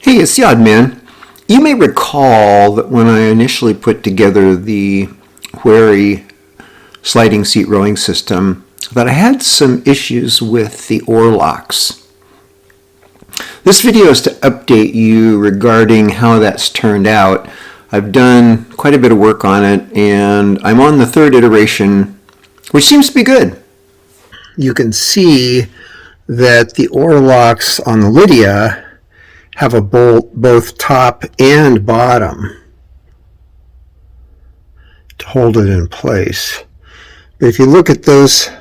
Hey, it's the Odd Man. You may recall that when I initially put together the wherry sliding seat rowing system, that I had some issues with the oarlocks. This video is to update you regarding how that's turned out. I've done quite a bit of work on it, and I'm on the third iteration, which seems to be good. You can see that the oarlocks on the Lydia have a bolt both top and bottom to hold it in place. But if you look at that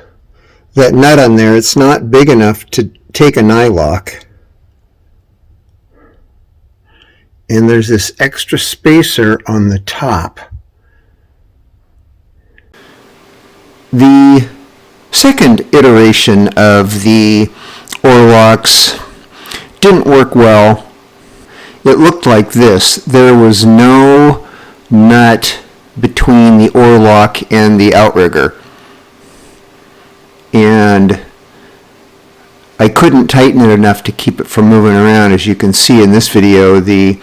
nut on there, it's not big enough to take a nylock. And there's this extra spacer on the top. The second iteration of the oarlocks didn't work well. It looked like this. There was no nut between the oarlock and the outrigger. And I couldn't tighten it enough to keep it from moving around. As you can see in this video, the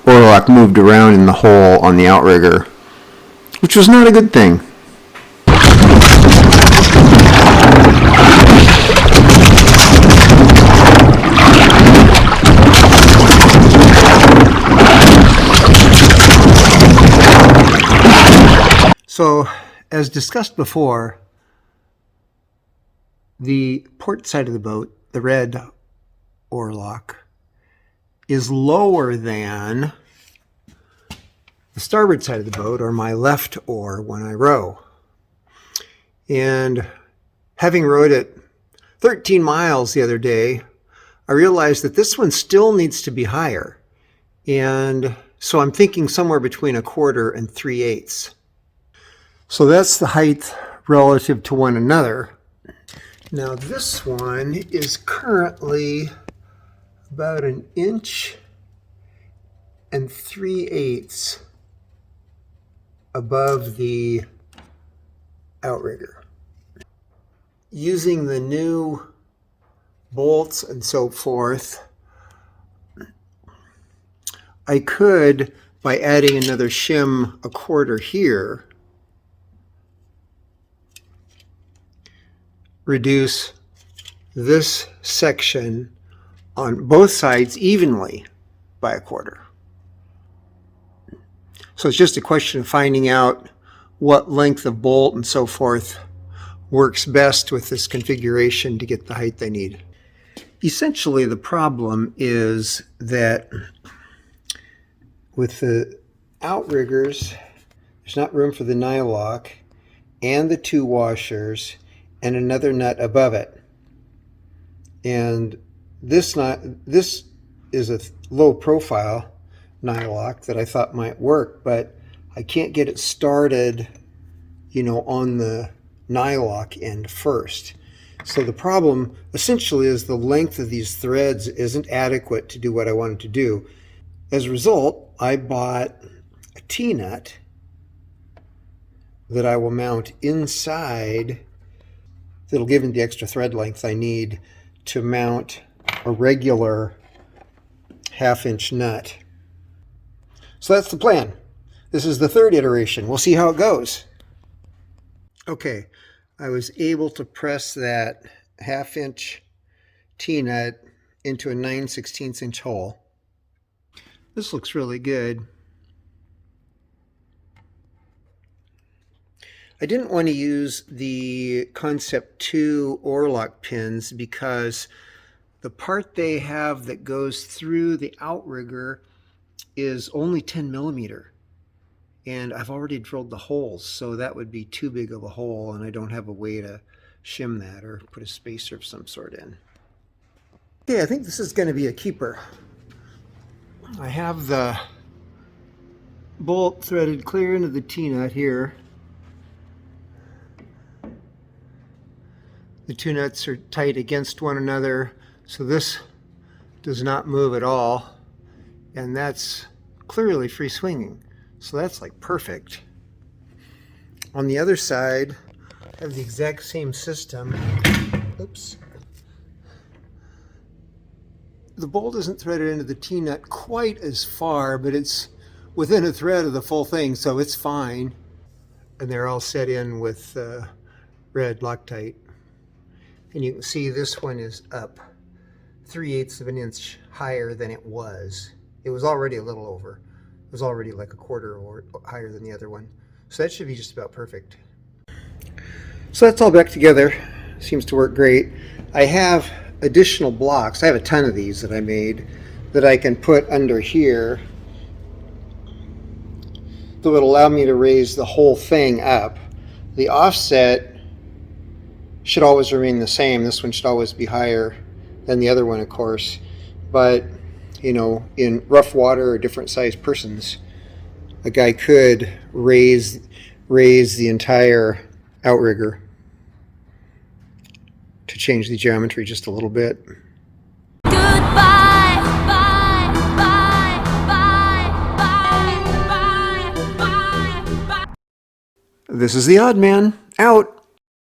oarlock moved around in the hole on the outrigger, which was not a good thing. So, as discussed before, the port side of the boat, the red oarlock, is lower than the starboard side of the boat, or my left oar, when I row. And having rowed it 13 miles the other day, I realized that this one still needs to be higher. And so I'm thinking somewhere between 1/4 and 3/8. So that's the height relative to one another. Now this one is currently about 1 3/8 above the outrigger. Using the new bolts and so forth, I could, by adding another shim 1/4 here, reduce this section on both sides evenly by 1/4. So it's just a question of finding out what length of bolt and so forth works best with this configuration to get the height they need. Essentially, the problem is that with the outriggers, there's not room for the nylock and the 2 washers and another nut above it. And this is a low profile nylock that I thought might work, but I can't get it started, on the nylock end first. So the problem essentially is the length of these threads isn't adequate to do what I wanted to do. As a result, I bought a T-nut that I will mount inside. That'll give me the extra thread length I need to mount a regular 1/2-inch nut. So that's the plan. This is the third iteration. We'll see how it goes. Okay, I was able to press that 1/2-inch T-nut into a 9/16 hole. This looks really good. I didn't want to use the Concept 2 Oarlock pins because the part they have that goes through the outrigger is only 10 millimeter. And I've already drilled the holes, so that would be too big of a hole, and I don't have a way to shim that or put a spacer of some sort in. Okay, I think this is going to be a keeper. I have the bolt threaded clear into the T-nut here. The 2 nuts are tight against one another, so this does not move at all, and that's clearly free swinging, so that's like perfect. On the other side, I have the exact same system. Oops. the bolt isn't threaded into the T-nut quite as far, but it's within a thread of the full thing, so it's fine. And they're all set in with red Loctite. And you can see this one is up 3/8 of an inch higher than it was. It was already a little over. It was already like a quarter or higher than the other one. So that should be just about perfect. So that's all back together. Seems to work great. I have additional blocks. I have a ton of these that I made that I can put under here that would allow me to raise the whole thing up. The offset should always remain the same. This one should always be higher than the other one, of course. But, you know, in rough water or different sized persons, a guy could raise the entire outrigger to change the geometry just a little bit. Goodbye. This is the Odd Man, out.